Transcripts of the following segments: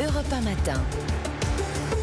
Europe 1 matin.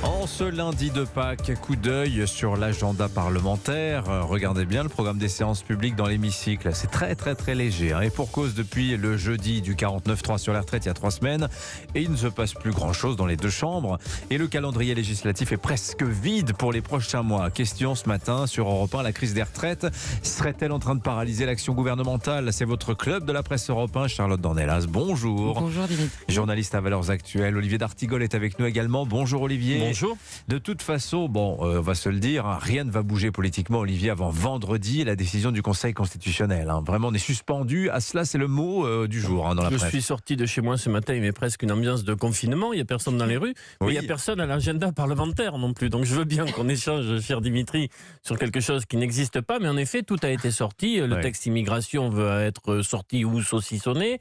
En ce lundi de Pâques, coup d'œil sur l'agenda parlementaire. Regardez bien le programme des séances publiques dans l'hémicycle. C'est très léger. Et pour cause, depuis le jeudi du 49.3 sur les retraites il y a 3 semaines, et il ne se passe plus grand-chose dans les deux chambres. Et le calendrier législatif est presque vide pour les prochains mois. Question ce matin sur Europe 1, la crise des retraites serait-elle en train de paralyser l'action gouvernementale? C'est votre club de la presse Europe 1, Charlotte Dornelas. Bonjour. Bonjour Dimitri. Journaliste à Valeurs Actuelles. Olivier d'Artigol est avec nous également. Bonjour Olivier. Bonjour. De toute façon, on va se le dire, rien ne va bouger politiquement, Olivier, avant vendredi et la décision du Conseil constitutionnel. Vraiment, on est suspendu. À cela, c'est le mot du jour dans la presse. Je suis sorti de chez moi ce matin, il y avait presque une ambiance de confinement. Il n'y a personne dans les rues, mais il n'y a personne à l'agenda parlementaire non plus. Donc je veux bien qu'on échange, cher Dimitri, sur quelque chose qui n'existe pas. Mais en effet, tout a été sorti. Le texte immigration veut être sorti ou saucissonné.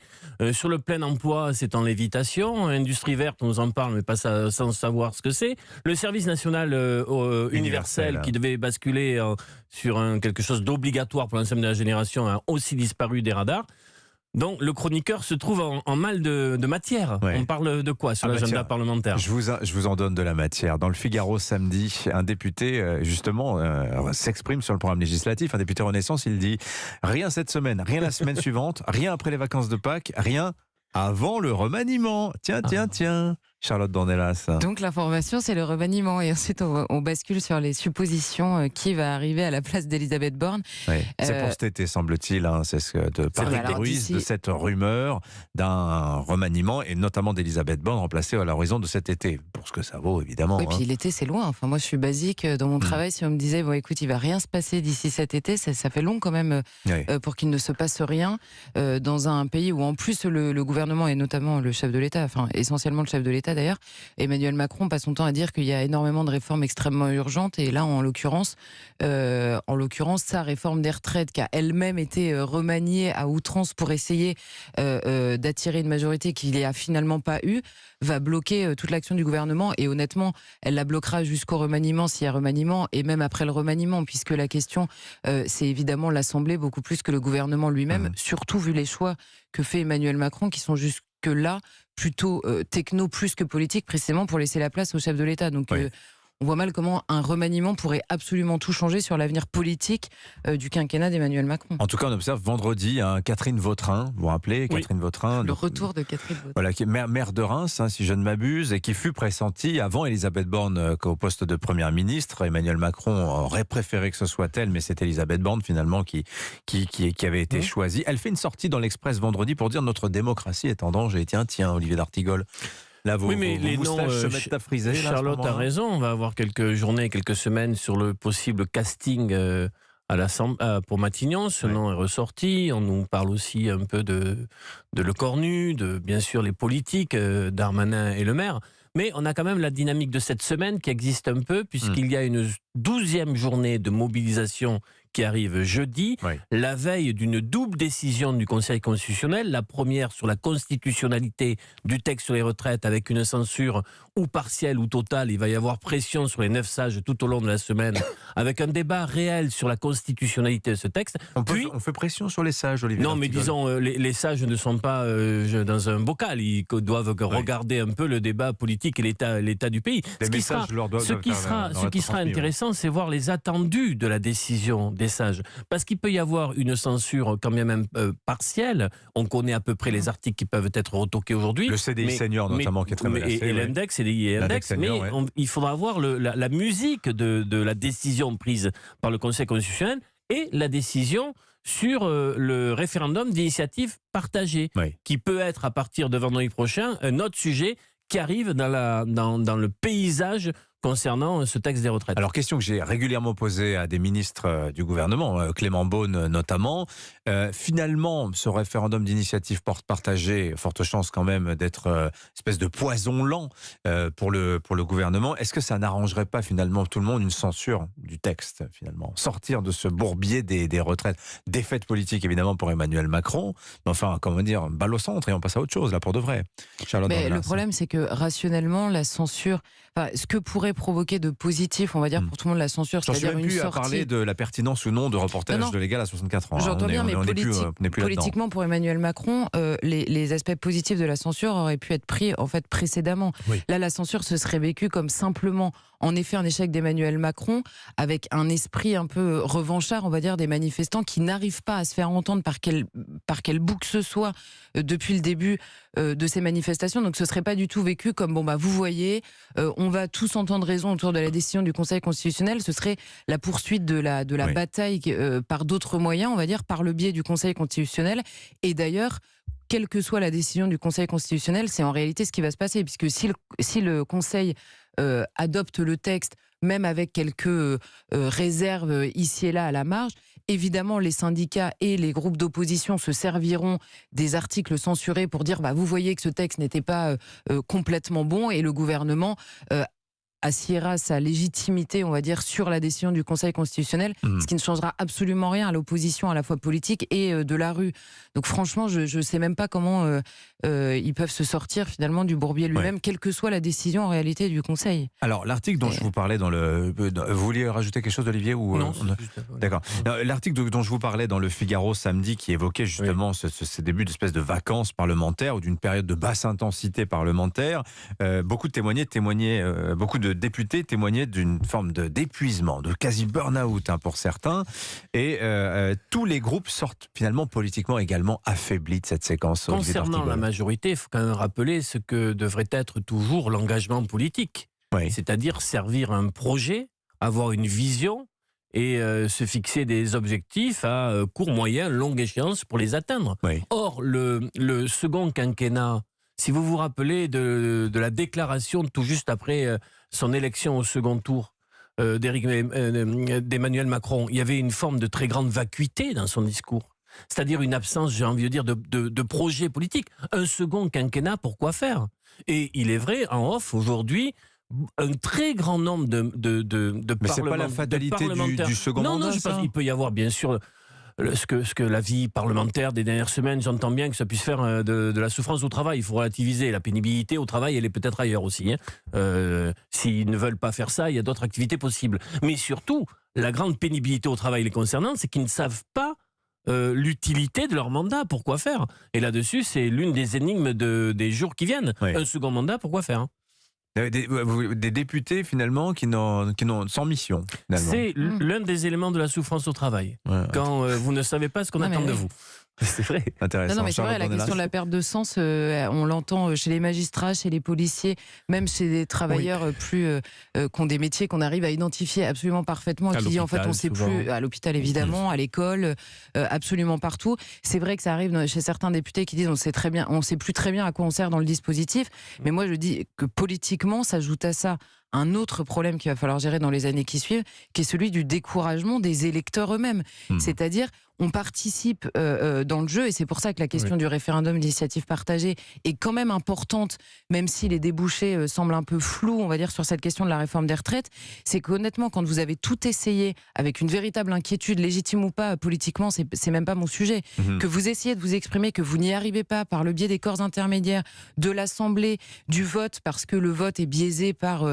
Sur le plein emploi, c'est en lévitation. Industrie verte, on nous en parle, mais pas sans savoir ce que c'est. Le service national universel qui devait basculer sur quelque chose d'obligatoire pour l'ensemble de la génération a aussi disparu des radars. Donc le chroniqueur se trouve en mal de matière. On parle de quoi sur l'agenda parlementaire? Je vous en donne de la matière. Dans le Figaro samedi, un député justement s'exprime sur le programme législatif. Un député Renaissance, il dit « Rien cette semaine, rien la semaine suivante, rien après les vacances de Pâques, rien avant le remaniement. » Tiens. Charlotte Dornelas. Donc l'information, c'est le remaniement. Et ensuite, on bascule sur les suppositions qui va arriver à la place d'Elisabeth Borne. C'est pour cet été, semble-t-il. C'est ce que de Patrick Ruiz, de cette rumeur d'un remaniement, et notamment d'Elisabeth Borne remplacée à l'horizon de cet été. Pour ce que ça vaut, évidemment. Et puis l'été, c'est loin. Enfin, moi, je suis basique dans mon travail. Si on me disait, écoute, il va rien se passer d'ici cet été, ça fait long quand même pour qu'il ne se passe rien dans un pays où, en plus, le gouvernement, et notamment le chef de l'État, enfin, essentiellement le chef de l'État, d'ailleurs, Emmanuel Macron passe son temps à dire qu'il y a énormément de réformes extrêmement urgentes, et là en l'occurrence sa réforme des retraites, qui a elle-même été remaniée à outrance pour essayer d'attirer une majorité qu'il n'y a finalement pas eu, va bloquer toute l'action du gouvernement. Et honnêtement, elle la bloquera jusqu'au remaniement, s'il y a remaniement, et même après le remaniement, puisque la question c'est évidemment l'Assemblée beaucoup plus que le gouvernement lui-même, surtout vu les choix que fait Emmanuel Macron, qui sont jusque-là plutôt techno plus que politique, précisément pour laisser la place au chef de l'État. Donc on voit mal comment un remaniement pourrait absolument tout changer sur l'avenir politique du quinquennat d'Emmanuel Macron. En tout cas, on observe vendredi Catherine Vautrin, vous vous rappelez Catherine Vautrin, le retour de Catherine Vautrin. Voilà, qui est maire de Reims, si je ne m'abuse, et qui fut pressentie avant Elisabeth Borne qu'au poste de première ministre. Emmanuel Macron aurait préféré que ce soit elle, mais c'est Elisabeth Borne finalement qui avait été choisie. Elle fait une sortie dans l'Express vendredi pour dire notre démocratie est en danger. Tiens, Olivier d'Artigol. Là, mais les noms se mettent à friser. Charlotte a raison, on va avoir quelques journées, quelques semaines sur le possible casting pour Matignon. Ce nom est ressorti. On nous parle aussi un peu de Lecornu, de bien sûr les politiques, Darmanin et Le Maire. Mais on a quand même la dynamique de cette semaine qui existe un peu, puisqu'il y a une 12e journée de mobilisation qui arrive jeudi, la veille d'une double décision du Conseil constitutionnel. La première sur la constitutionnalité du texte sur les retraites, avec une censure ou partielle ou totale. Il va y avoir pression sur les 9 sages tout au long de la semaine, avec un débat réel sur la constitutionnalité de ce texte. On fait pression sur les sages, Olivier. Non, mais disons, les sages ne sont pas dans un bocal. Ils doivent regarder un peu le débat politique et l'état du pays. Ce qui sera intéressant, c'est voir les attendus de la décision des sages. Parce qu'il peut y avoir une censure quand même partielle. On connaît à peu près les articles qui peuvent être retoqués aujourd'hui. Le CDI senior notamment qui est très menacé. Et l'index, CDI et index. Senior, il faudra voir la musique de la décision prise par le Conseil constitutionnel et la décision sur le référendum d'initiative partagée, qui peut être à partir de vendredi prochain un autre sujet qui arrive dans le paysage concernant ce texte des retraites. Alors, question que j'ai régulièrement posée à des ministres du gouvernement, Clément Beaune notamment. Finalement, ce référendum d'initiative partagée, forte chance quand même d'être espèce de poison lent pour le gouvernement. Est-ce que ça n'arrangerait pas finalement tout le monde une censure du texte, finalement? Sortir de ce bourbier des retraites. Défaite politique, évidemment, pour Emmanuel Macron. Mais enfin, comment dire, balle au centre et on passe à autre chose, là, pour de vrai. Charlotte Dornelas. Le problème, c'est que rationnellement, la censure... ce que pourrait pourrait provoquer de positif, on va dire, pour tout le monde, la censure. J'en suis même plus à parler de la pertinence ou non de reporter l'âge de l'égal à 64 ans. J'entends bien, mais politiquement, pour Emmanuel Macron, les aspects positifs de la censure auraient pu être pris en fait précédemment. Oui. Là, la censure se serait vécue comme simplement, en effet, un échec d'Emmanuel Macron, avec un esprit un peu revanchard, on va dire, des manifestants qui n'arrivent pas à se faire entendre par quel bout que ce soit depuis le début de ces manifestations. Donc ce serait pas du tout vécu comme bon bah vous voyez, on va tous entendre raison autour de la décision du Conseil constitutionnel. Ce serait la poursuite de la bataille par d'autres moyens, on va dire, par le biais du Conseil constitutionnel. Et d'ailleurs, quelle que soit la décision du Conseil constitutionnel, c'est en réalité ce qui va se passer, puisque si le Conseil adopte le texte, même avec quelques réserves ici et là à la marge, évidemment les syndicats et les groupes d'opposition se serviront des articles censurés pour dire bah, vous voyez que ce texte n'était pas complètement bon, et le gouvernement assiera sa légitimité, on va dire, sur la décision du Conseil constitutionnel, ce qui ne changera absolument rien à l'opposition à la fois politique et de la rue. Donc franchement, je ne sais même pas comment ils peuvent se sortir finalement du bourbier lui-même, quelle que soit la décision en réalité du Conseil. Alors l'article dont je vous parlais vous vouliez rajouter quelque chose, Olivier, ou non, d'accord. L'article dont je vous parlais dans le Figaro samedi, qui évoquait justement ce début d'espèce de vacances parlementaires ou d'une période de basse intensité parlementaire, beaucoup de députés témoignaient d'une forme d'épuisement, de quasi burn-out pour certains, et tous les groupes sortent finalement politiquement également affaiblis de cette séquence. Concernant la majorité, il faut quand même rappeler ce que devrait être toujours l'engagement politique, c'est-à-dire servir un projet, avoir une vision et se fixer des objectifs à court, moyen, longue échéance pour les atteindre. Or, le second quinquennat, si vous vous rappelez de la déclaration tout juste après son élection au second tour d'Emmanuel Macron, il y avait une forme de très grande vacuité dans son discours. C'est-à-dire une absence, j'ai envie de dire, de projet politique. Un second quinquennat, pourquoi faire? Et il est vrai, en off, aujourd'hui, un très grand nombre de parlementaires... Mais c'est pas la fatalité du second mandat, non, je pense qu'il peut y avoir, bien sûr... Ce que la vie parlementaire des dernières semaines, j'entends bien que ça puisse faire de la souffrance au travail. Il faut relativiser. La pénibilité au travail, elle est peut-être ailleurs aussi. S'ils ne veulent pas faire ça, il y a d'autres activités possibles. Mais surtout, la grande pénibilité au travail les concernant, c'est qu'ils ne savent pas l'utilité de leur mandat. Pourquoi faire? Et là-dessus, c'est l'une des énigmes des jours qui viennent. Un second mandat, pourquoi faire? Des députés finalement qui n'ont sans mission. C'est l'un des éléments de la souffrance au travail. Quand vous ne savez pas ce qu'on attend de vous. C'est vrai. Intéressant. Non, mais c'est vrai, la question de la perte de sens, on l'entend chez les magistrats, chez les policiers, même chez des travailleurs qui ont des métiers qu'on arrive à identifier absolument parfaitement, qui disent en fait on ne sait plus, à l'hôpital évidemment, à l'école, absolument partout. C'est vrai que ça arrive chez certains députés qui disent on sait plus très bien à quoi on sert dans le dispositif, mais moi je dis que politiquement s'ajoute à ça un autre problème qu'il va falloir gérer dans les années qui suivent, qui est celui du découragement des électeurs eux-mêmes. C'est-à-dire, on participe dans le jeu, et c'est pour ça que la question du référendum d'initiative partagée est quand même importante, même si les débouchés semblent un peu flous, on va dire, sur cette question de la réforme des retraites. C'est qu'honnêtement, quand vous avez tout essayé, avec une véritable inquiétude, légitime ou pas, politiquement, c'est même pas mon sujet, que vous essayez de vous exprimer, que vous n'y arrivez pas par le biais des corps intermédiaires, de l'Assemblée, du vote, parce que le vote est biaisé par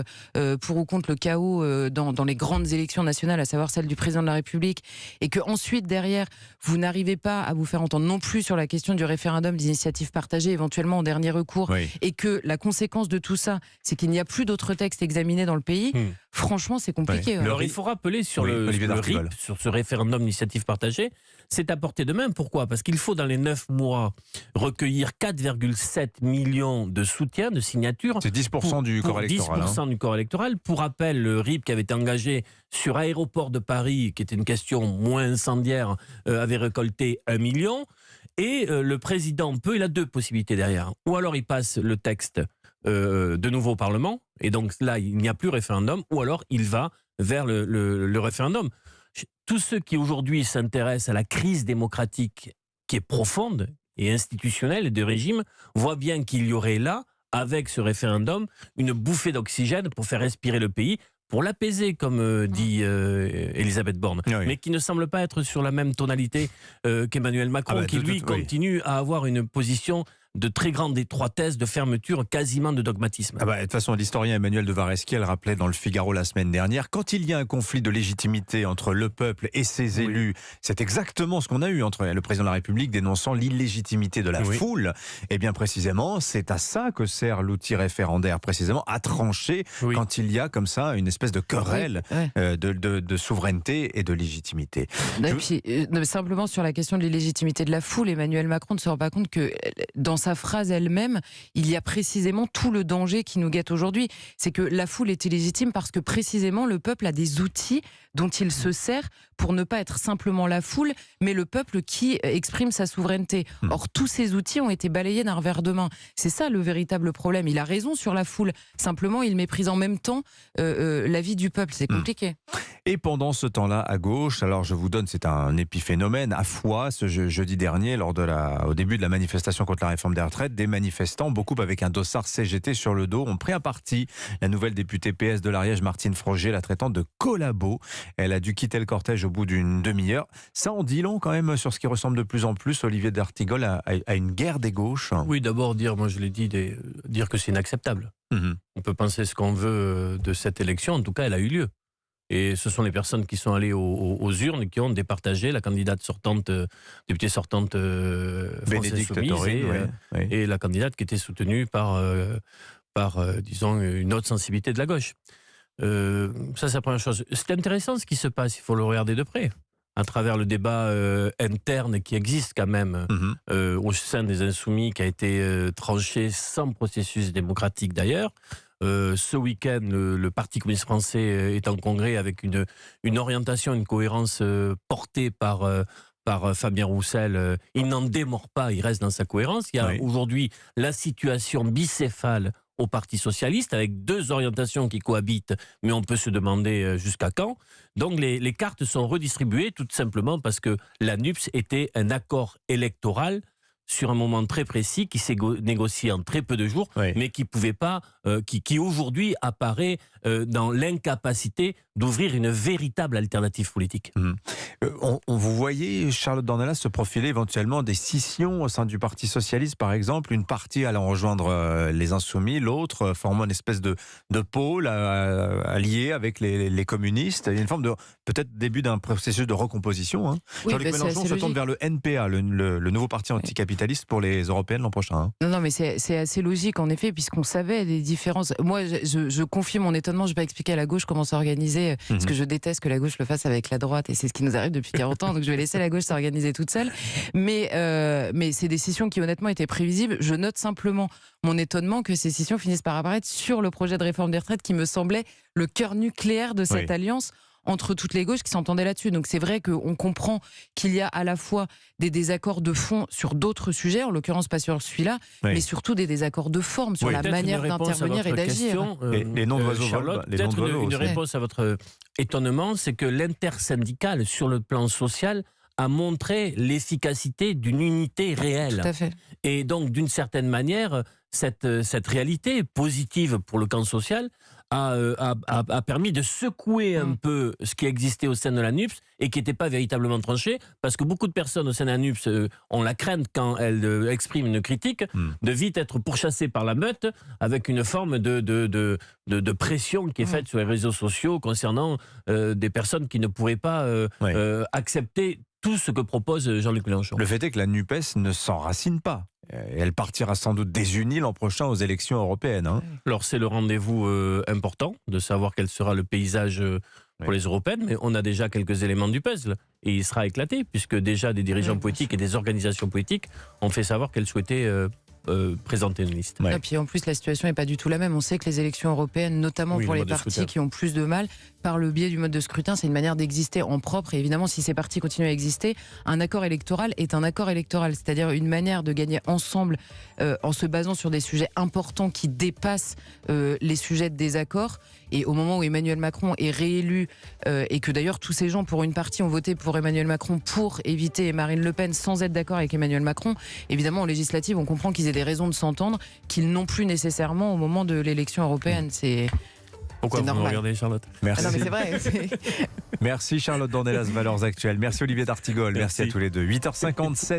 pour ou contre le chaos dans les grandes élections nationales, à savoir celle du président de la République, et que ensuite derrière vous n'arrivez pas à vous faire entendre non plus sur la question du référendum d'initiative partagée, éventuellement en dernier recours, et que la conséquence de tout ça, c'est qu'il n'y a plus d'autres textes examinés dans le pays, franchement c'est compliqué. Alors il faut rappeler sur le RIP, sur ce référendum d'initiative partagée, c'est à portée de main. Pourquoi? Parce qu'il faut dans les 9 mois recueillir 4,7 millions de soutiens, de signatures. C'est 10% du corps électoral. 10% du corps électoral. Pour rappel, le RIP qui avait été engagé sur Aéroport de Paris, qui était une question moins incendiaire, avait récolté 1 million. Et le président il a deux possibilités derrière. Ou alors il passe le texte de nouveau au Parlement, et donc là il n'y a plus référendum, ou alors il va vers le référendum. Tous ceux qui aujourd'hui s'intéressent à la crise démocratique qui est profonde et institutionnelle et de régime voient bien qu'il y aurait là, avec ce référendum, une bouffée d'oxygène pour faire respirer le pays, pour l'apaiser, comme dit Elisabeth Borne, mais qui ne semble pas être sur la même tonalité qu'Emmanuel Macron, qui lui continue à avoir une position de très grande étroitesse, de fermeture, quasiment de dogmatisme. De toute façon, l'historien Emmanuel de Varesquiel rappelait dans le Figaro la semaine dernière, quand il y a un conflit de légitimité entre le peuple et ses élus, c'est exactement ce qu'on a eu entre le président de la République dénonçant l'illégitimité de la foule. Et bien précisément, c'est à ça que sert l'outil référendaire, précisément à trancher quand il y a comme ça une espèce de querelle de souveraineté et de légitimité. Et puis, simplement sur la question de l'illégitimité de la foule, Emmanuel Macron ne se rend pas compte que dans sa phrase elle-même, il y a précisément tout le danger qui nous guette aujourd'hui. C'est que la foule est illégitime parce que précisément le peuple a des outils dont il se sert pour ne pas être simplement la foule, mais le peuple qui exprime sa souveraineté. Or, tous ces outils ont été balayés d'un revers de main. C'est ça le véritable problème. Il a raison sur la foule. Simplement, il méprise en même temps l'avis du peuple. C'est compliqué. Et pendant ce temps-là, à gauche, alors je vous donne, c'est un épiphénomène, à Foix, ce jeudi dernier, au début de la manifestation contre la réforme des retraites, des manifestants, beaucoup avec un dossard CGT sur le dos, ont pris un parti. La nouvelle députée PS de l'Ariège, Martine Frogier, la traitant de collabo. Elle a dû quitter le cortège au bout d'une demi-heure. Ça en dit long quand même sur ce qui ressemble de plus en plus, Olivier d'Artigol, à une guerre des gauches. Oui, d'abord moi je l'ai dit, dire que c'est inacceptable. On peut penser ce qu'on veut de cette élection, en tout cas elle a eu lieu. Et ce sont les personnes qui sont allées aux urnes qui ont départagé la candidate sortante, députée sortante Française Soumise et la candidate qui était soutenue par disons, une autre sensibilité de la gauche. Ça, c'est la première chose. C'est intéressant ce qui se passe, il faut le regarder de près. À travers le débat interne qui existe quand même au sein des Insoumis, qui a été tranché sans processus démocratique d'ailleurs. Ce week-end, le Parti communiste français est en congrès avec une orientation, une cohérence portée par Fabien Roussel. Il n'en démord pas, il reste dans sa cohérence. Il y a aujourd'hui la situation bicéphale au Parti socialiste, avec deux orientations qui cohabitent, mais on peut se demander jusqu'à quand. Donc les cartes sont redistribuées tout simplement parce que la NUPS était un accord électoral sur un moment très précis qui s'est négocié en très peu de jours, mais qui pouvait pas, qui aujourd'hui apparaît dans l'incapacité d'ouvrir une véritable alternative politique. Vous voyez, Charlotte Dornelas, se profiler éventuellement des scissions au sein du Parti socialiste, par exemple, une partie allant rejoindre les Insoumis, l'autre formant une espèce de pôle allié avec les communistes. Il y a une forme de, peut-être, début d'un processus de recomposition. Jean-Luc Mélenchon se tourne vers le NPA, le nouveau parti anticapitaliste pour les européennes l'an prochain. Non, mais c'est assez logique, en effet, puisqu'on savait les différences. Moi, je confie mon étonnement, je ne vais pas expliquer à la gauche comment s'organiser, parce que je déteste que la gauche le fasse avec la droite, et c'est ce qui nous arrive depuis 40 ans, donc je vais laisser la gauche s'organiser toute seule. Mais c'est des scissions qui honnêtement étaient prévisibles. Je note simplement mon étonnement que ces scissions finissent par apparaître sur le projet de réforme des retraites qui me semblait le cœur nucléaire de cette alliance entre toutes les gauches qui s'entendaient là-dessus. Donc c'est vrai qu'on comprend qu'il y a à la fois des désaccords de fond sur d'autres sujets, en l'occurrence pas sur celui-là, mais surtout des désaccords de forme sur la manière d'intervenir et d'agir. Les noms d'oiseaux volent. Peut-être une réponse à votre étonnement, c'est que l'intersyndicale sur le plan social a montré l'efficacité d'une unité réelle. Tout à fait. Et donc, d'une certaine manière, cette réalité positive pour le camp social a permis de secouer un peu ce qui existait au sein de la NUPS et qui n'était pas véritablement tranché, parce que beaucoup de personnes au sein de la NUPS ont la crainte, quand elles expriment une critique, de vite être pourchassées par la meute avec une forme de pression qui est faite sur les réseaux sociaux concernant des personnes qui ne pourraient pas accepter tout ce que propose Jean-Luc Mélenchon. Le fait est que la NUPES ne s'enracine pas. Elle partira sans doute désunie l'an prochain aux élections européennes. Alors c'est le rendez-vous important de savoir quel sera le paysage pour les européennes, mais on a déjà quelques éléments du puzzle et il sera éclaté, puisque déjà des dirigeants politiques et des organisations politiques ont fait savoir qu'elles souhaitaient présenter une liste. Et puis en plus la situation n'est pas du tout la même. On sait que les élections européennes, notamment pour les partis qui ont plus de mal, par le biais du mode de scrutin, c'est une manière d'exister en propre. Et évidemment, si ces partis continuent à exister, un accord électoral est un accord électoral, c'est-à-dire une manière de gagner ensemble en se basant sur des sujets importants qui dépassent les sujets de désaccord. Et au moment où Emmanuel Macron est réélu, et que d'ailleurs tous ces gens pour une partie ont voté pour Emmanuel Macron pour éviter Marine Le Pen sans être d'accord avec Emmanuel Macron, évidemment en législative on comprend qu'ils aient des raisons de s'entendre qu'ils n'ont plus nécessairement au moment de l'élection européenne. Pourquoi vous me regardez, Charlotte? Merci. Ah non, mais c'est vrai. Merci Charlotte Dornelas, Valeurs Actuelles. Merci Olivier d'Artigol. Merci à tous les deux. 8h57.